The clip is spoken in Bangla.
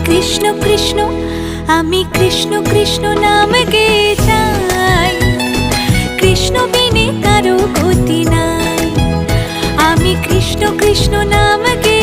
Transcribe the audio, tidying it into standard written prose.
কৃষ্ণ কৃষ্ণ, আমি কৃষ্ণ কৃষ্ণ নাম গেয়ে যাই। কৃষ্ণ বিনে কারো গতি নাই। আমি কৃষ্ণ কৃষ্ণ নাম গেয়ে